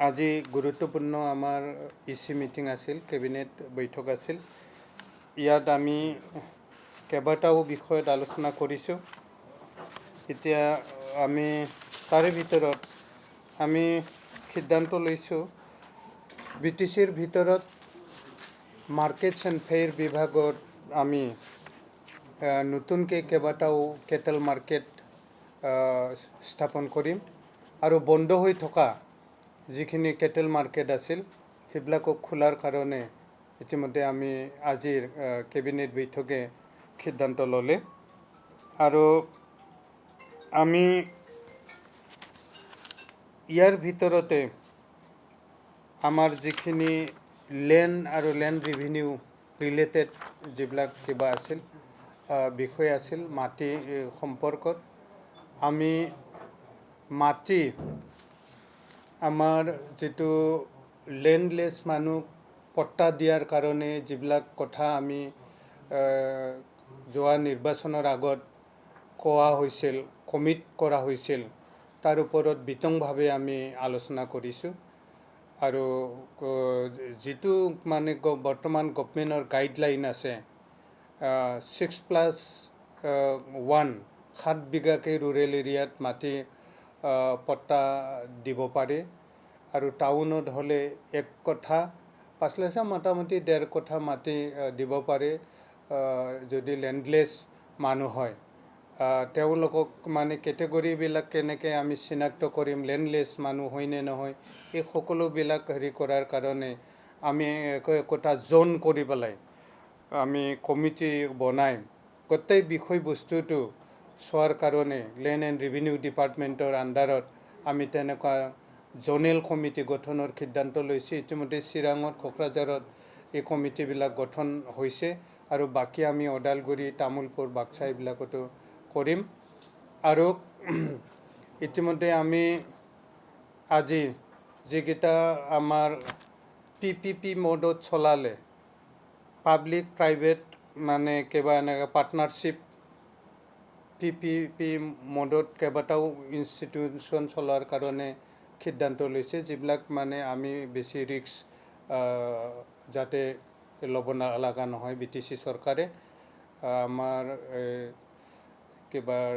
আজি গুৰুত্বপূৰ্ণ আমাৰ ইচি মিটিং আছিল, কেবিনেট বৈঠক আছিল। ইয়াত আমি কেইবাটাও বিষয়ত আলোচনা কৰিছোঁ। এতিয়া আমি তাৰে ভিতৰত আমি সিদ্ধান্ত লৈছোঁ BTCৰ ভিতৰত মাৰ্কেটছ এণ্ড ফেয়াৰ বিভাগত আমি নতুনকৈ কেইবাটাও কেটেল মাৰ্কেট স্থাপন কৰিম আৰু বন্ধ হৈ থকা যিখিনি কেটেল মাৰ্কেট আছিল সেইবিলাকক খোলাৰ কাৰণে ইতিমধ্যে আমি আজিৰ কেবিনেট বৈঠকে সিদ্ধান্ত ল'লে আৰু আমি ইয়াৰ ভিতৰতে আমাৰ যিখিনি লেণ্ড আৰু লেণ্ড ৰেভিনিউ ৰিলেটেড যিবিলাক কিবা আছিল বিষয় আছিল মাটি সম্পৰ্কত আমি মাটি আমাৰ যিটো লেণ্ডলেছ মানুহ পট্টা দিয়াৰ কাৰণে যিবিলাক কথা আমি যোৱা নিৰ্বাচনৰ আগত কোৱা হৈছিল, কমিট কৰা হৈছিল, তাৰ ওপৰত বিতংভাৱে আমি আলোচনা কৰিছোঁ আৰু যিটো মানে বৰ্তমান গভৰ্ণমেণ্টৰ গাইডলাইন আছে 6+1 7 বিঘাকৈ ৰুৰেল এৰিয়াত মাটি পট্টা দিব পাৰে আৰু টাউনত হ'লে 1 কঠা 5 লাইছা মোটামুটি 1.5 কঠা মাটি দিব পাৰে যদি লেণ্ডলেছ মানুহ হয়। তেওঁলোকক মানে কেটেগৰীবিলাক কেনেকৈ আমি চিনাক্ত কৰিম, লেণ্ডলেছ মানুহ হয় নে নহয়, এই সকলোবিলাক কৰাৰ কাৰণে আমি একোটা জোন কৰি পেলাই আমি কমিটি বনাই গোটেই বিষয়বস্তুটো চোৱাৰ কাৰণে লেণ্ড এণ্ড ৰেভিনিউ ডিপাৰ্টমেণ্টৰ আণ্ডাৰত আমি তেনেকুৱা জোনেল কমিটি গঠনৰ সিদ্ধান্ত লৈছোঁ। ইতিমধ্যে চিৰাঙত, কোকৰাঝাৰত এই কমিটিবিলাক গঠন হৈছে আৰু বাকী আমি ওদালগুৰি, তামোলপুৰ, বাক্সা এইবিলাকতো কৰিম আৰু ইতিমধ্যে আমি আজি যিকেইটা আমাৰ PPP মোডত চলালে পাব্লিক প্ৰাইভেট মানে কিবা এনেকৈ পাৰ্টনাৰশ্বিপ PPP মোডত কেইবাটাও ইনষ্টিটিউশ্যন চলোৱাৰ কাৰণে সিদ্ধান্ত লৈছে, যিবিলাক মানে আমি বেছি ৰিস্ক যাতে ল'ব লগা নহয়। BTC চৰকাৰে আমাৰ কিবাৰ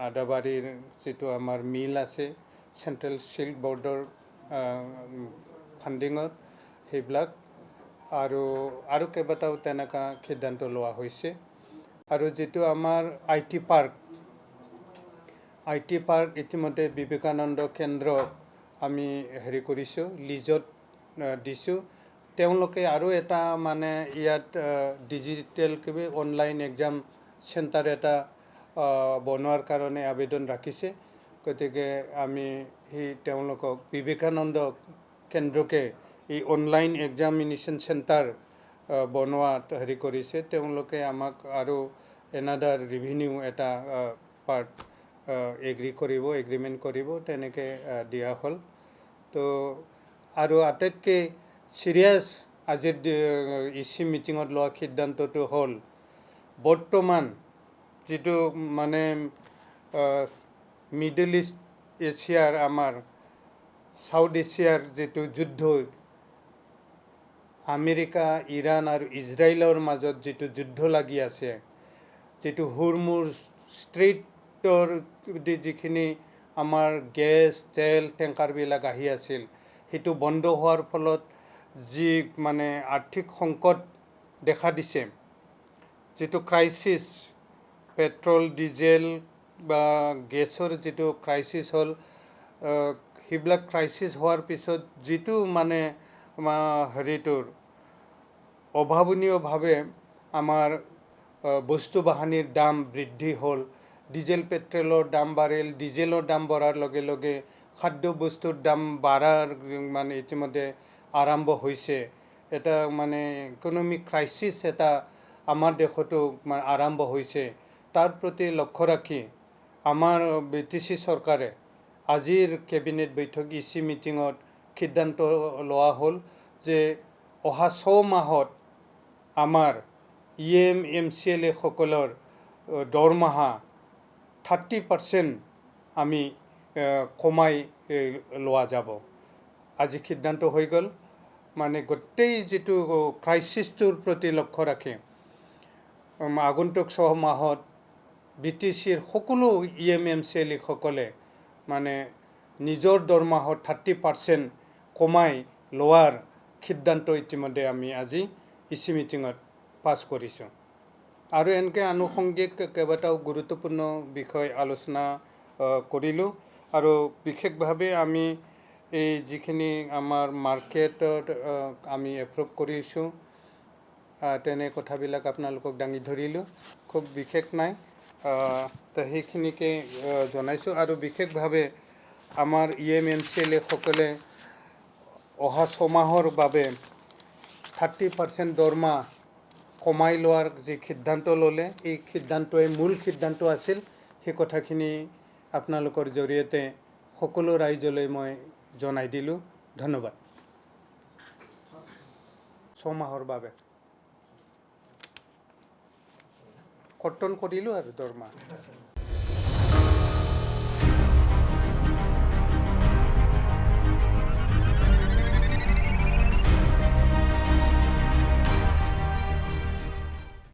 আদাবাৰীৰ যিটো আমাৰ মিল আছে চেণ্ট্ৰেল চিল্ক বৰ্ডৰ ফাণ্ডিঙত সেইবিলাক আৰু কেইবাটাও তেনেকুৱা সিদ্ধান্ত লোৱা হৈছে আৰু যিটো আমাৰ IT পাৰ্ক ইতিমধ্যে বিবেকানন্দ কেন্দ্ৰ আমি কৰিছোঁ, লিজত দিছোঁ। তেওঁলোকে আৰু এটা মানে ইয়াত ডিজিটেল কিবা অনলাইন এক্সাম চেণ্টাৰ এটা বনোৱাৰ কাৰণে আবেদন ৰাখিছে। গতিকে আমি তেওঁলোকক বিবেকানন্দ কেন্দ্ৰকে এই অনলাইন এক্সামিনেশ্যন চেণ্টাৰ বনোৱাত কৰিছে। তেওঁলোকে আমাক আৰু এনাডাৰ ৰেভিনিউ এটা পাৰ্ট এগ্ৰিমেণ্ট কৰিব, তেনেকৈ দিয়া হ'ল। তো আৰু আটাইতকৈ চিৰিয়াছ আজিৰ ইচি মিটিঙত লোৱা সিদ্ধান্তটো হ'ল বৰ্তমান যিটো মানে মিডল ইষ্ট এছিয়াৰ আমাৰ চাউথ এছিয়াৰ যিটো যুদ্ধ আমেৰিকা, ইৰাণ আৰু ইজৰাইলৰ মাজত যিটো যুদ্ধ লাগি আছে, যিটো হুৰমুজ ষ্ট্ৰেইটৰ যিখিনি আমাৰ গেছ তেল টেংকাৰবিলাক আহি আছিল, সেইটো বন্ধ হোৱাৰ ফলত যি মানে আৰ্থিক সংকট দেখা দিছে, যিটো ক্ৰাইচিছ পেট্ৰল ডিজেল বা গেছৰ যিটো ক্ৰাইচিছ হ'ল, সেইবিলাক ক্ৰাইচিছ হোৱাৰ পিছত যিটো মানে হেৰিটোৰ অভাৱনীয়ভাৱে আমাৰ বস্তু বাহানিৰ দাম বৃদ্ধি হ'ল, ডিজেল পেট্ৰলৰ দাম বাঢ়িল, ডিজেলৰ দাম বঢ়াৰ লগে লগে খাদ্য বস্তুৰ দাম বাঢ়াৰ মানে ইতিমধ্যে আৰম্ভ হৈছে। এটা মানে ইকনমিক ক্ৰাইচিছ এটা আমাৰ দেশতো আৰম্ভ হৈছে। তাৰ প্ৰতি লক্ষ্য ৰাখি আমাৰ BTC চৰকাৰে আজিৰ কেবিনেট বৈঠক ইচি মিটিঙত সিদ্ধান্ত লোৱা হ'ল যে অহা 6 মাহত আমাৰ MCLA সকলৰ দৰমহা 30% আমি কমাই লোৱা যাব। আজি সিদ্ধান্ত হৈ গ'ল মানে গোটেই যিটো ক্ৰাইচিছটোৰ প্ৰতি লক্ষ্য ৰাখি আগন্তুক 6 মাহত BTCৰ সকলো EMMCLসকলে মানে নিজৰ দৰমহাত 30% কমাই লোৱাৰ সিদ্ধান্ত ইতিমধ্যে আমি আজি ইচি মিটিঙত পাছ কৰিছোঁ আৰু এনেকৈ আনুষংগিক কেইবাটাও গুৰুত্বপূৰ্ণ বিষয় আলোচনা কৰিলোঁ আৰু বিশেষভাৱে আমি এই যিখিনি আমাৰ মাৰ্কেটত আমি এপ্ৰুভ কৰিছোঁ তেনে কথাবিলাক আপোনালোকক দাঙি ধৰিলোঁ খুব বিশেষ নাই তো সেইখিনিকে জনাইছোঁ আৰু বিশেষভাৱে আমাৰ EMMCLসকলে অহা 6 মাহৰ বাবে 30% দৰমহা কমাই লোৱাৰ যি সিদ্ধান্ত ল'লে এই সিদ্ধান্তই মূল সিদ্ধান্ত আছিল সেই কথাখিনি আপোনালোকৰ জৰিয়তে সকলো ৰাইজলৈ মই জনাই দিলোঁ ধন্যবাদ 6 মাহৰ বাবে কৰ্তন কৰিলোঁ আৰু দৰমহা